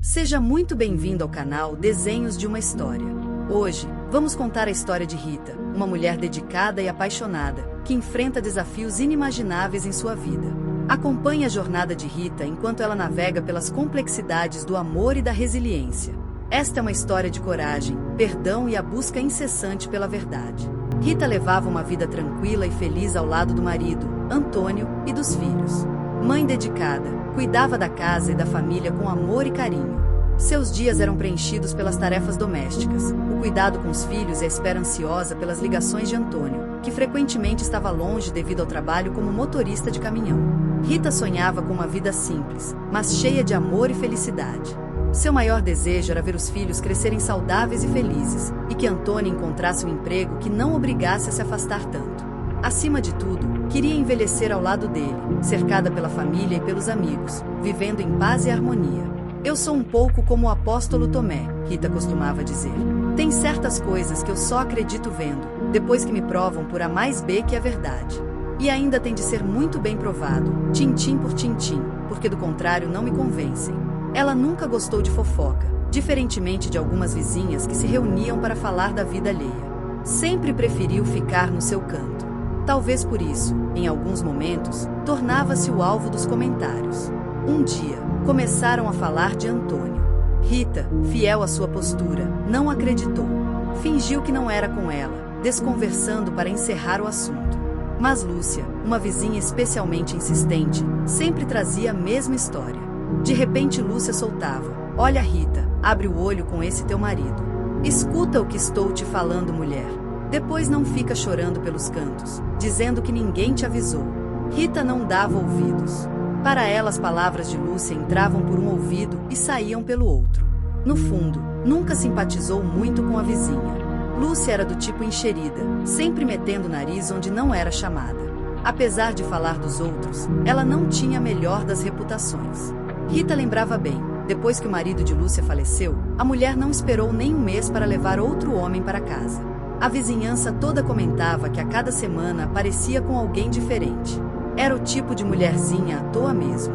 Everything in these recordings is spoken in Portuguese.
Seja muito bem-vindo ao canal Desenhos de uma História. Hoje, vamos contar a história de Rita, uma mulher dedicada e apaixonada, que enfrenta desafios inimagináveis em sua vida. Acompanhe a jornada de Rita enquanto ela navega pelas complexidades do amor e da resiliência. Esta é uma história de coragem, perdão e a busca incessante pela verdade. Rita levava uma vida tranquila e feliz ao lado do marido, Antônio, e dos filhos. Mãe dedicada, cuidava da casa e da família com amor e carinho. Seus dias eram preenchidos pelas tarefas domésticas, o cuidado com os filhos e a espera ansiosa pelas ligações de Antônio, que frequentemente estava longe devido ao trabalho como motorista de caminhão. Rita sonhava com uma vida simples, mas cheia de amor e felicidade. Seu maior desejo era ver os filhos crescerem saudáveis e felizes, e que Antônio encontrasse um emprego que não obrigasse a se afastar tanto. Acima de tudo, queria envelhecer ao lado dele, cercada pela família e pelos amigos, vivendo em paz e harmonia. Eu sou um pouco como o apóstolo Tomé, Rita costumava dizer. Tem certas coisas que eu só acredito vendo, depois que me provam por A mais B que é verdade. E ainda tem de ser muito bem provado, tintim por tintim, porque do contrário não me convencem. Ela nunca gostou de fofoca, diferentemente de algumas vizinhas que se reuniam para falar da vida alheia. Sempre preferiu ficar no seu canto. Talvez por isso, em alguns momentos, tornava-se o alvo dos comentários. Um dia, começaram a falar de Antônio. Rita, fiel à sua postura, não acreditou. Fingiu que não era com ela, desconversando para encerrar o assunto. Mas Lúcia, uma vizinha especialmente insistente, sempre trazia a mesma história. De repente Lúcia soltava: "Olha, Rita, abre o olho com esse teu marido. Escuta o que estou te falando, mulher. Depois não fica chorando pelos cantos, dizendo que ninguém te avisou." Rita não dava ouvidos. Para ela as palavras de Lúcia entravam por um ouvido e saíam pelo outro. No fundo, nunca simpatizou muito com a vizinha. Lúcia era do tipo enxerida, sempre metendo o nariz onde não era chamada. Apesar de falar dos outros, ela não tinha a melhor das reputações. Rita lembrava bem, depois que o marido de Lúcia faleceu, a mulher não esperou nem um mês para levar outro homem para casa. A vizinhança toda comentava que a cada semana aparecia com alguém diferente. Era o tipo de mulherzinha à toa mesmo.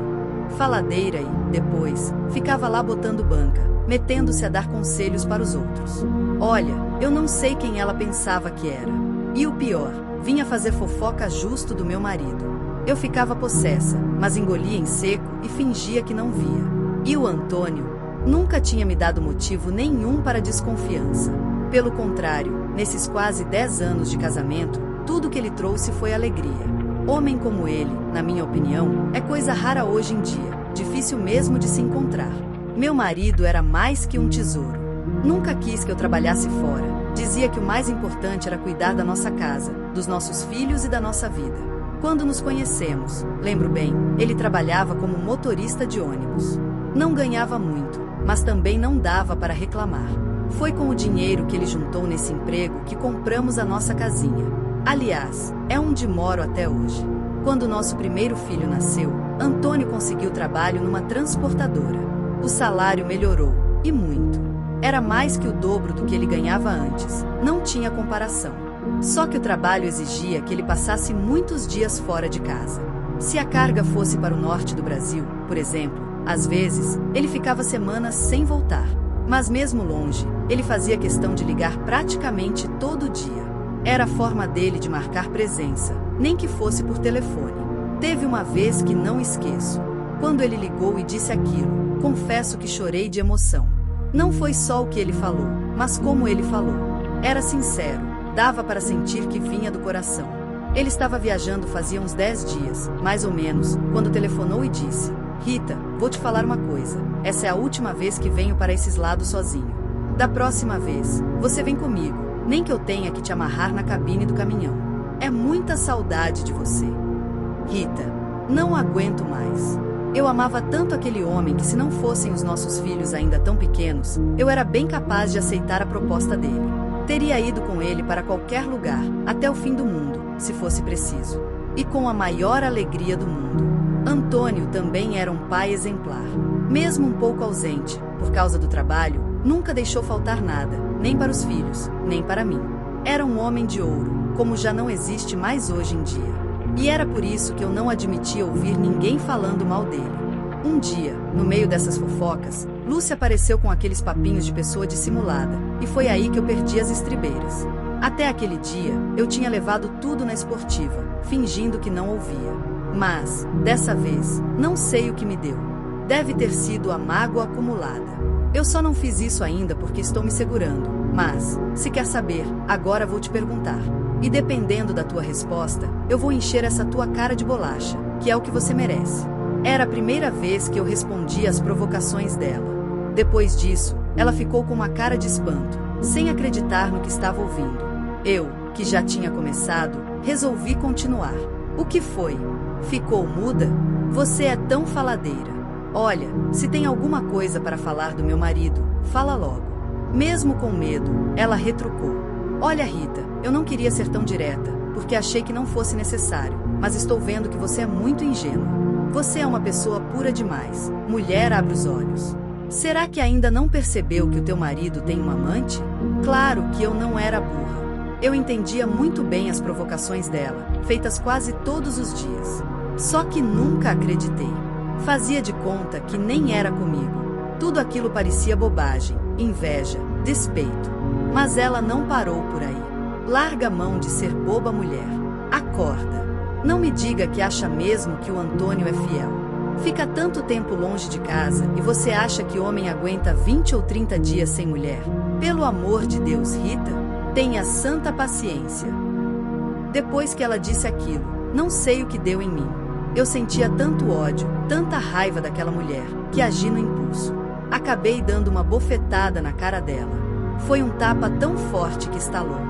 Faladeira e, depois, ficava lá botando banca, metendo-se a dar conselhos para os outros. Olha, eu não sei quem ela pensava que era. E o pior, vinha fazer fofoca justo do meu marido. Eu ficava possessa, mas engolia em seco e fingia que não via. E o Antônio nunca tinha me dado motivo nenhum para desconfiança. Pelo contrário, nesses quase 10 anos de casamento, tudo que ele trouxe foi alegria. Homem como ele, na minha opinião, é coisa rara hoje em dia, difícil mesmo de se encontrar. Meu marido era mais que um tesouro. Nunca quis que eu trabalhasse fora. Dizia que o mais importante era cuidar da nossa casa, dos nossos filhos e da nossa vida. Quando nos conhecemos, lembro bem, ele trabalhava como motorista de ônibus. Não ganhava muito, mas também não dava para reclamar. Foi com o dinheiro que ele juntou nesse emprego que compramos a nossa casinha. Aliás, é onde moro até hoje. Quando nosso primeiro filho nasceu, Antônio conseguiu trabalho numa transportadora. O salário melhorou, e muito. Era mais que o dobro do que ele ganhava antes, não tinha comparação. Só que o trabalho exigia que ele passasse muitos dias fora de casa. Se a carga fosse para o norte do Brasil, por exemplo, às vezes, ele ficava semanas sem voltar. Mas mesmo longe, ele fazia questão de ligar praticamente todo dia. Era a forma dele de marcar presença, nem que fosse por telefone. Teve uma vez que não esqueço. Quando ele ligou e disse aquilo, confesso que chorei de emoção. Não foi só o que ele falou, mas como ele falou. Era sincero. Dava para sentir que vinha do coração. Ele estava viajando fazia uns 10 dias, mais ou menos, quando telefonou e disse: "Rita, vou te falar uma coisa. Essa é a última vez que venho para esses lados sozinho. Da próxima vez, você vem comigo, nem que eu tenha que te amarrar na cabine do caminhão. É muita saudade de você. Rita, não aguento mais." Eu amava tanto aquele homem que, se não fossem os nossos filhos ainda tão pequenos, eu era bem capaz de aceitar a proposta dele. Teria ido com ele para qualquer lugar, até o fim do mundo, se fosse preciso. E com a maior alegria do mundo. Antônio também era um pai exemplar. Mesmo um pouco ausente, por causa do trabalho, nunca deixou faltar nada, nem para os filhos, nem para mim. Era um homem de ouro, como já não existe mais hoje em dia. E era por isso que eu não admitia ouvir ninguém falando mal dele. Um dia, no meio dessas fofocas, Lúcia apareceu com aqueles papinhos de pessoa dissimulada, e foi aí que eu perdi as estribeiras. Até aquele dia, eu tinha levado tudo na esportiva, fingindo que não ouvia. Mas, dessa vez, não sei o que me deu. Deve ter sido a mágoa acumulada. Eu só não fiz isso ainda porque estou me segurando, mas, se quer saber, agora vou te perguntar. E dependendo da tua resposta, eu vou encher essa tua cara de bolacha, que é o que você merece. Era a primeira vez que eu respondi às provocações dela. Depois disso, ela ficou com uma cara de espanto, sem acreditar no que estava ouvindo. Eu, que já tinha começado, resolvi continuar. O que foi? Ficou muda? Você é tão faladeira. Olha, se tem alguma coisa para falar do meu marido, fala logo. Mesmo com medo, ela retrucou. Olha, Rita, eu não queria ser tão direta, porque achei que não fosse necessário, mas estou vendo que você é muito ingênua. Você é uma pessoa pura demais. Mulher, abre os olhos. Será que ainda não percebeu que o teu marido tem uma amante? Claro que eu não era burra. Eu entendia muito bem as provocações dela, feitas quase todos os dias. Só que nunca acreditei. Fazia de conta que nem era comigo. Tudo aquilo parecia bobagem, inveja, despeito. Mas ela não parou por aí. Larga a mão de ser boba, mulher. Acorda. Não me diga que acha mesmo que o Antônio é fiel. Fica tanto tempo longe de casa e você acha que homem aguenta 20 ou 30 dias sem mulher? Pelo amor de Deus, Rita, tenha santa paciência. Depois que ela disse aquilo, não sei o que deu em mim. Eu sentia tanto ódio, tanta raiva daquela mulher, que agi no impulso. Acabei dando uma bofetada na cara dela. Foi um tapa tão forte que estalou.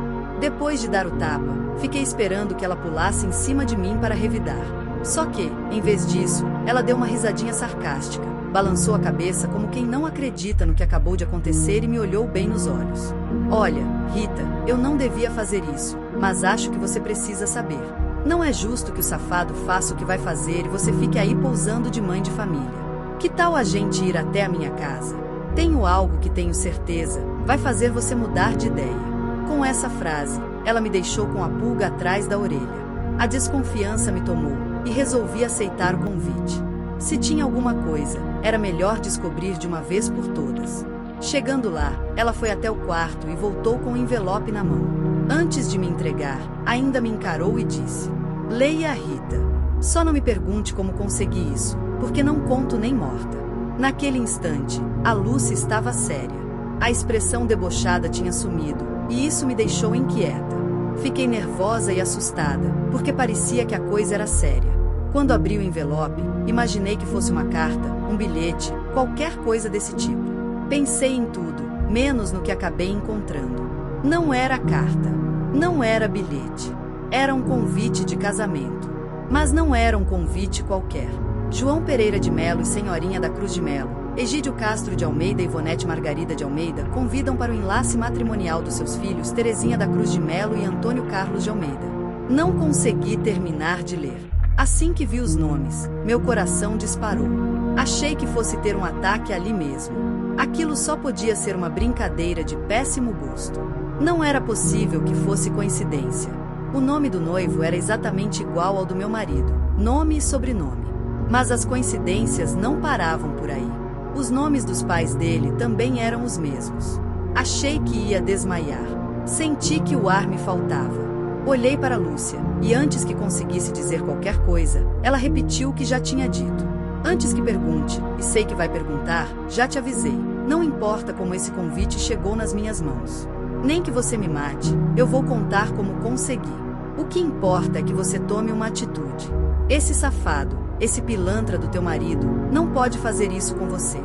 Depois de dar o tapa, fiquei esperando que ela pulasse em cima de mim para revidar. Só que, em vez disso, ela deu uma risadinha sarcástica, balançou a cabeça como quem não acredita no que acabou de acontecer e me olhou bem nos olhos. Olha, Rita, eu não devia fazer isso, mas acho que você precisa saber. Não é justo que o safado faça o que vai fazer e você fique aí pousando de mãe de família. Que tal a gente ir até a minha casa? Tenho algo que tenho certeza vai fazer você mudar de ideia. Com essa frase, ela me deixou com a pulga atrás da orelha. A desconfiança me tomou e resolvi aceitar o convite. Se tinha alguma coisa, era melhor descobrir de uma vez por todas. Chegando lá, ela foi até o quarto e voltou com um envelope na mão. Antes de me entregar, ainda me encarou e disse: Leia, Rita. Só não me pergunte como consegui isso, porque não conto nem morta. Naquele instante, a Lúcia estava séria. A expressão debochada tinha sumido, e isso me deixou inquieta. Fiquei nervosa e assustada, porque parecia que a coisa era séria. Quando abri o envelope, imaginei que fosse uma carta, um bilhete, qualquer coisa desse tipo. Pensei em tudo, menos no que acabei encontrando. Não era carta, não era bilhete. Era um convite de casamento. Mas não era um convite qualquer. João Pereira de Melo e Senhorinha da Cruz de Melo, Egídio Castro de Almeida e Ivonete Margarida de Almeida convidam para o enlace matrimonial dos seus filhos Terezinha da Cruz de Melo e Antônio Carlos de Almeida. Não consegui terminar de ler. Assim que vi os nomes, meu coração disparou. Achei que fosse ter um ataque ali mesmo. Aquilo só podia ser uma brincadeira de péssimo gosto. Não era possível que fosse coincidência. O nome do noivo era exatamente igual ao do meu marido, nome e sobrenome. Mas as coincidências não paravam por aí. Os nomes dos pais dele também eram os mesmos. Achei que ia desmaiar. Senti que o ar me faltava. Olhei para Lúcia, e antes que conseguisse dizer qualquer coisa, ela repetiu o que já tinha dito. Antes que pergunte, e sei que vai perguntar, já te avisei. Não importa como esse convite chegou nas minhas mãos. Nem que você me mate, eu vou contar como consegui. O que importa é que você tome uma atitude. Esse safado, esse pilantra do teu marido, não pode fazer isso com você.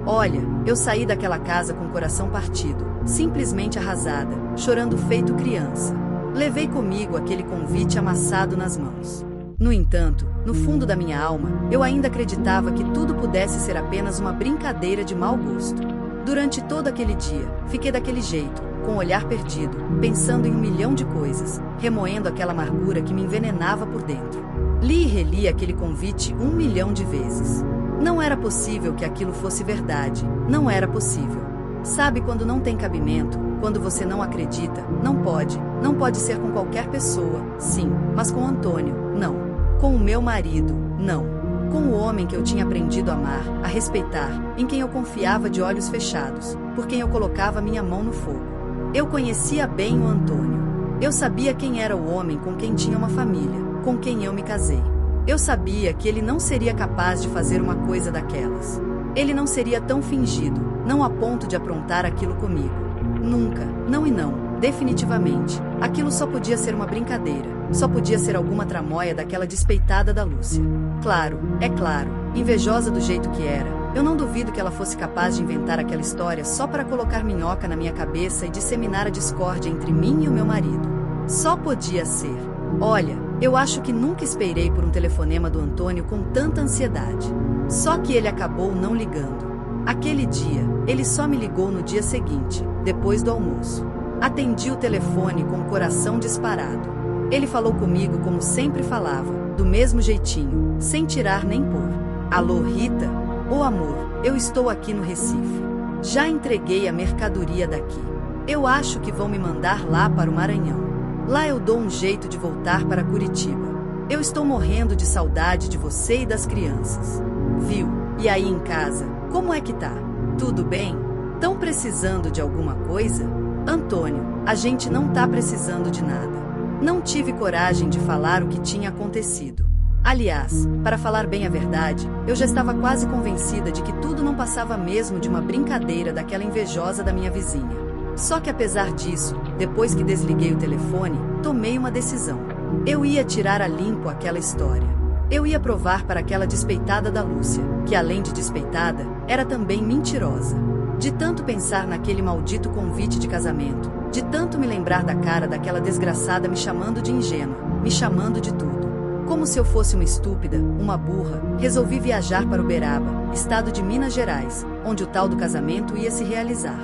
Olha, eu saí daquela casa com o coração partido, simplesmente arrasada, chorando feito criança. Levei comigo aquele convite amassado nas mãos. No entanto, no fundo da minha alma, eu ainda acreditava que tudo pudesse ser apenas uma brincadeira de mau gosto. Durante todo aquele dia, fiquei daquele jeito, com o olhar perdido, pensando em 1 milhão de coisas, remoendo aquela amargura que me envenenava por dentro. Li e reli aquele convite 1 milhão de vezes. Não era possível que aquilo fosse verdade, não era possível. Sabe quando não tem cabimento, quando você não acredita, não pode ser com qualquer pessoa, sim, mas com Antônio, não. Com o meu marido, não. com o homem que eu tinha aprendido a amar, a respeitar, em quem eu confiava de olhos fechados, por quem eu colocava minha mão no fogo. Eu conhecia bem o Antônio. Eu sabia quem era o homem com quem tinha uma família, com quem eu me casei. Eu sabia que ele não seria capaz de fazer uma coisa daquelas. Ele não seria tão fingido, não a ponto de aprontar aquilo comigo. Nunca, não e não, definitivamente. Aquilo só podia ser uma brincadeira, só podia ser alguma tramóia daquela despeitada da Lúcia. Claro, é claro, invejosa do jeito que era, eu não duvido que ela fosse capaz de inventar aquela história só para colocar minhoca na minha cabeça e disseminar a discórdia entre mim e o meu marido. Só podia ser. Olha, eu acho que nunca esperei por um telefonema do Antônio com tanta ansiedade. Só que ele acabou não ligando. Aquele dia, ele só me ligou no dia seguinte, depois do almoço. Atendi o telefone com o coração disparado. Ele falou comigo como sempre falava, do mesmo jeitinho, sem tirar nem pôr. Alô, Rita? Ô amor, eu estou aqui no Recife. Já entreguei a mercadoria daqui. Eu acho que vão me mandar lá para o Maranhão. Lá eu dou um jeito de voltar para Curitiba. Eu estou morrendo de saudade de você e das crianças. Viu? E aí em casa, como é que tá? Tudo bem? Tão precisando de alguma coisa? Antônio, a gente não tá precisando de nada. Não tive coragem de falar o que tinha acontecido. Aliás, para falar bem a verdade, eu já estava quase convencida de que tudo não passava mesmo de uma brincadeira daquela invejosa da minha vizinha. Só que apesar disso, depois que desliguei o telefone, tomei uma decisão. Eu ia tirar a limpo aquela história. Eu ia provar para aquela despeitada da Lúcia, que além de despeitada, era também mentirosa. De tanto pensar naquele maldito convite de casamento, de tanto me lembrar da cara daquela desgraçada me chamando de ingênua, me chamando de tudo. Como se eu fosse uma estúpida, uma burra, resolvi viajar para Uberaba, estado de Minas Gerais, onde o tal do casamento ia se realizar.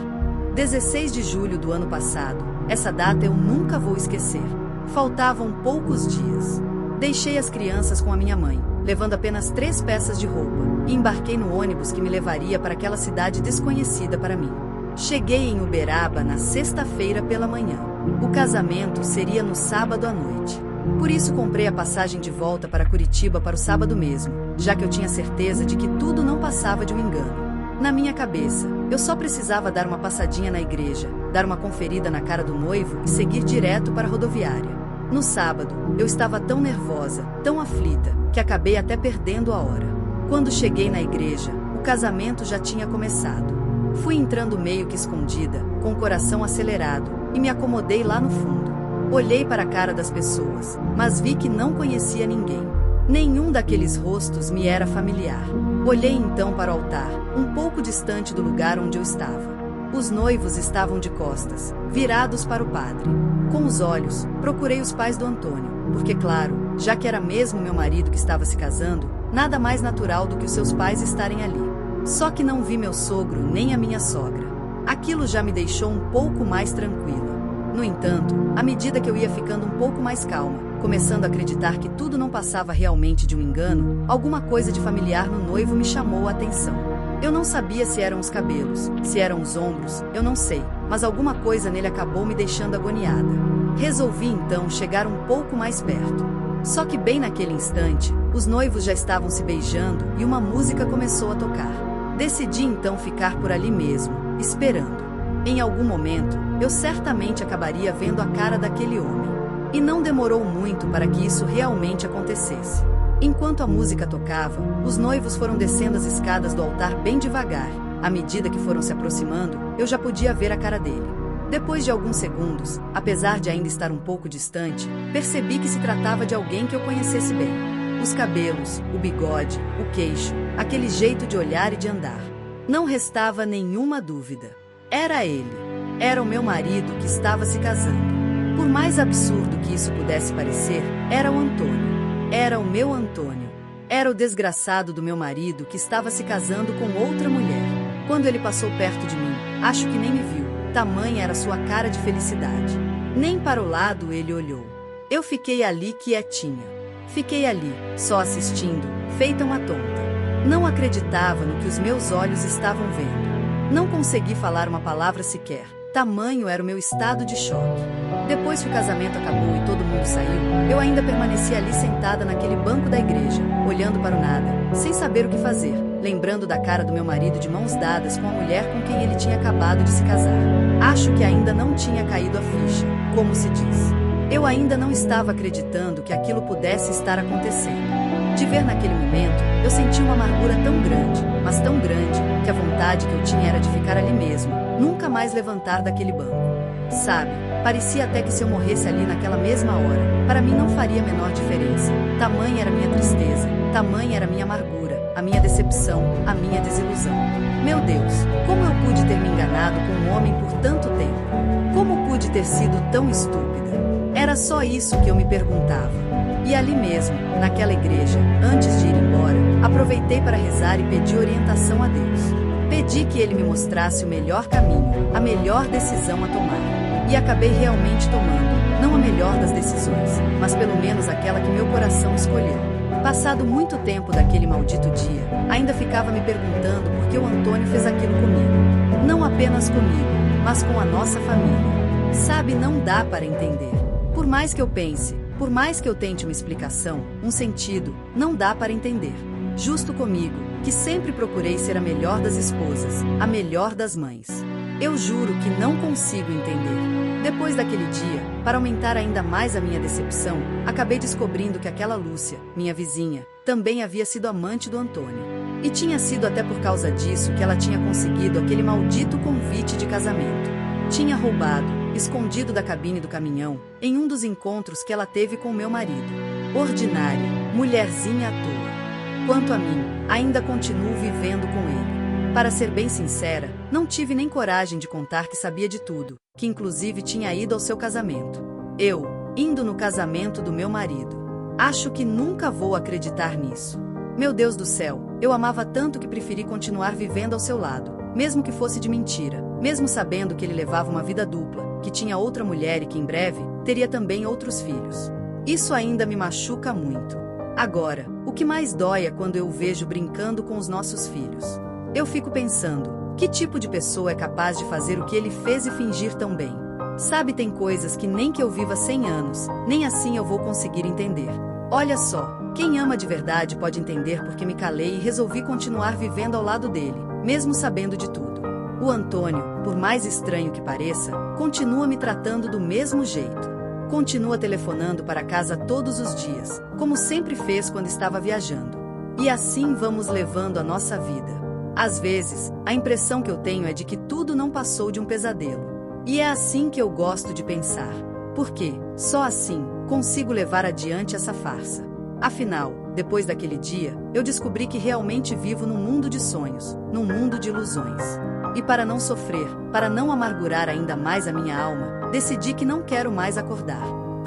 16 de julho do ano passado, essa data eu nunca vou esquecer. Faltavam poucos dias. Deixei as crianças com a minha mãe, levando apenas 3 peças de roupa, e embarquei no ônibus que me levaria para aquela cidade desconhecida para mim. Cheguei em Uberaba na sexta-feira pela manhã. O casamento seria no sábado à noite. Por isso comprei a passagem de volta para Curitiba para o sábado mesmo, já que eu tinha certeza de que tudo não passava de um engano. Na minha cabeça, eu só precisava dar uma passadinha na igreja, dar uma conferida na cara do noivo e seguir direto para a rodoviária. No sábado, eu estava tão nervosa, tão aflita, que acabei até perdendo a hora. Quando cheguei na igreja, o casamento já tinha começado. Fui entrando meio que escondida, com o coração acelerado, e me acomodei lá no fundo. Olhei para a cara das pessoas, mas vi que não conhecia ninguém. Nenhum daqueles rostos me era familiar. Olhei então para o altar, um pouco distante do lugar onde eu estava. Os noivos estavam de costas, virados para o padre. Com os olhos, procurei os pais do Antônio, porque claro, já que era mesmo meu marido que estava se casando, nada mais natural do que os seus pais estarem ali. Só que não vi meu sogro nem a minha sogra. Aquilo já me deixou um pouco mais tranquila. No entanto, à medida que eu ia ficando um pouco mais calma, começando a acreditar que tudo não passava realmente de um engano, alguma coisa de familiar no noivo me chamou a atenção. Eu não sabia se eram os cabelos, se eram os ombros, eu não sei, mas alguma coisa nele acabou me deixando agoniada. Resolvi então chegar um pouco mais perto. Só que bem naquele instante, os noivos já estavam se beijando e uma música começou a tocar. Decidi então ficar por ali mesmo, esperando. Em algum momento, eu certamente acabaria vendo a cara daquele homem. E não demorou muito para que isso realmente acontecesse. Enquanto a música tocava, os noivos foram descendo as escadas do altar bem devagar. À medida que foram se aproximando, eu já podia ver a cara dele. Depois de alguns segundos, apesar de ainda estar um pouco distante, percebi que se tratava de alguém que eu conhecesse bem. Os cabelos, o bigode, o queixo, aquele jeito de olhar e de andar. Não restava nenhuma dúvida. Era ele. Era o meu marido que estava se casando. Por mais absurdo que isso pudesse parecer, era o Antônio. Era o meu Antônio. Era o desgraçado do meu marido que estava se casando com outra mulher. Quando ele passou perto de mim, acho que nem me viu, tamanha era sua cara de felicidade. Nem para o lado ele olhou. Eu fiquei ali quietinha. Fiquei ali, só assistindo, feita uma tonta. Não acreditava no que os meus olhos estavam vendo. Não consegui falar uma palavra sequer. Tamanho era o meu estado de choque. Depois que o casamento acabou e todo mundo saiu, eu ainda permaneci ali sentada naquele banco da igreja, olhando para o nada, sem saber o que fazer, lembrando da cara do meu marido de mãos dadas com a mulher com quem ele tinha acabado de se casar. Acho que ainda não tinha caído a ficha, como se diz. Eu ainda não estava acreditando que aquilo pudesse estar acontecendo. De ver naquele momento, eu senti uma amargura tão grande, mas tão grande, que a vontade que eu tinha era de ficar ali mesmo, nunca mais levantar daquele banco. Sabe, parecia até que se eu morresse ali naquela mesma hora, para mim não faria a menor diferença. Tamanha era a minha tristeza, tamanha era a minha amargura, a minha decepção, a minha desilusão. Meu Deus, como eu pude ter me enganado com um homem por tanto tempo? Como pude ter sido tão estúpida? Era só isso que eu me perguntava. E ali mesmo, naquela igreja, antes de ir embora, aproveitei para rezar e pedir orientação a Deus. Pedi que Ele me mostrasse o melhor caminho, a melhor decisão a tomar. E acabei realmente tomando, não a melhor das decisões, mas pelo menos aquela que meu coração escolheu. Passado muito tempo daquele maldito dia, ainda ficava me perguntando por que o Antônio fez aquilo comigo. Não apenas comigo, mas com a nossa família. Sabe, não dá para entender. Por mais que eu pense, por mais que eu tente uma explicação, um sentido, não dá para entender. Justo comigo, que sempre procurei ser a melhor das esposas, a melhor das mães. Eu juro que não consigo entender. Depois daquele dia, para aumentar ainda mais a minha decepção, acabei descobrindo que aquela Lúcia, minha vizinha, também havia sido amante do Antônio. E tinha sido até por causa disso que ela tinha conseguido aquele maldito convite de casamento. Tinha roubado, escondido da cabine do caminhão, em um dos encontros que ela teve com meu marido. Ordinária, mulherzinha à toa. Quanto a mim, ainda continuo vivendo com ele. Para ser bem sincera, não tive nem coragem de contar que sabia de tudo, que inclusive tinha ido ao seu casamento. Eu, indo no casamento do meu marido. Acho que nunca vou acreditar nisso. Meu Deus do céu, eu amava tanto que preferi continuar vivendo ao seu lado, mesmo que fosse de mentira, mesmo sabendo que ele levava uma vida dupla, que tinha outra mulher e que em breve teria também outros filhos. Isso ainda me machuca muito. Agora, o que mais dói é quando eu o vejo brincando com os nossos filhos. Eu fico pensando, que tipo de pessoa é capaz de fazer o que ele fez e fingir tão bem? Sabe, tem coisas que nem que eu viva 100 anos, nem assim eu vou conseguir entender. Olha só, quem ama de verdade pode entender porque me calei e resolvi continuar vivendo ao lado dele, mesmo sabendo de tudo. O Antônio, por mais estranho que pareça, continua me tratando do mesmo jeito. Continua telefonando para casa todos os dias, como sempre fez quando estava viajando. E assim vamos levando a nossa vida. Às vezes, a impressão que eu tenho é de que tudo não passou de um pesadelo. E é assim que eu gosto de pensar. Porque, só assim, consigo levar adiante essa farsa. Afinal, depois daquele dia, eu descobri que realmente vivo num mundo de sonhos, num mundo de ilusões. E para não sofrer, para não amargurar ainda mais a minha alma, decidi que não quero mais acordar.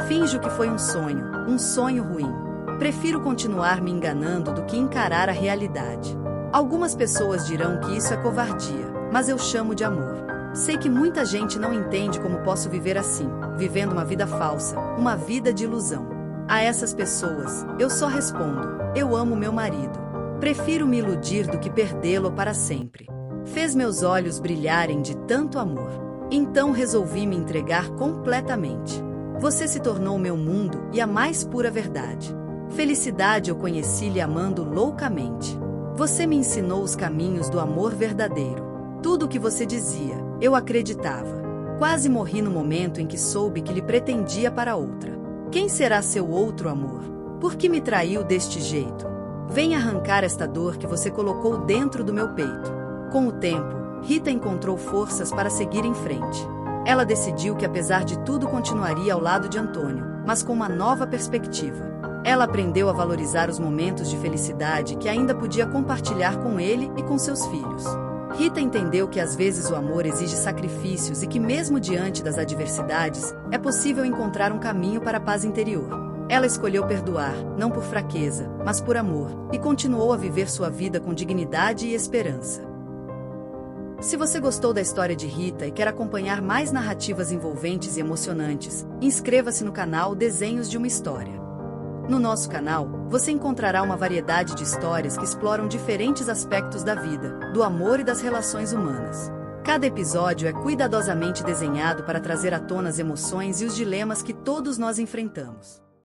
Finjo que foi um sonho ruim. Prefiro continuar me enganando do que encarar a realidade. Algumas pessoas dirão que isso é covardia, mas eu chamo de amor. Sei que muita gente não entende como posso viver assim, vivendo uma vida falsa, uma vida de ilusão. A essas pessoas, eu só respondo: eu amo meu marido. Prefiro me iludir do que perdê-lo para sempre. Fez meus olhos brilharem de tanto amor. Então resolvi me entregar completamente. Você se tornou meu mundo e a mais pura verdade. Felicidade eu conheci lhe amando loucamente. Você me ensinou os caminhos do amor verdadeiro. Tudo o que você dizia, eu acreditava. Quase morri no momento em que soube que lhe pretendia para outra. Quem será seu outro amor? Por que me traiu deste jeito? Vem arrancar esta dor que você colocou dentro do meu peito. Com o tempo, Rita encontrou forças para seguir em frente. Ela decidiu que apesar de tudo continuaria ao lado de Antônio, mas com uma nova perspectiva. Ela aprendeu a valorizar os momentos de felicidade que ainda podia compartilhar com ele e com seus filhos. Rita entendeu que às vezes o amor exige sacrifícios e que mesmo diante das adversidades, é possível encontrar um caminho para a paz interior. Ela escolheu perdoar, não por fraqueza, mas por amor, e continuou a viver sua vida com dignidade e esperança. Se você gostou da história de Rita e quer acompanhar mais narrativas envolventes e emocionantes, inscreva-se no canal Desenhos de uma História. No nosso canal, você encontrará uma variedade de histórias que exploram diferentes aspectos da vida, do amor e das relações humanas. Cada episódio é cuidadosamente desenhado para trazer à tona as emoções e os dilemas que todos nós enfrentamos.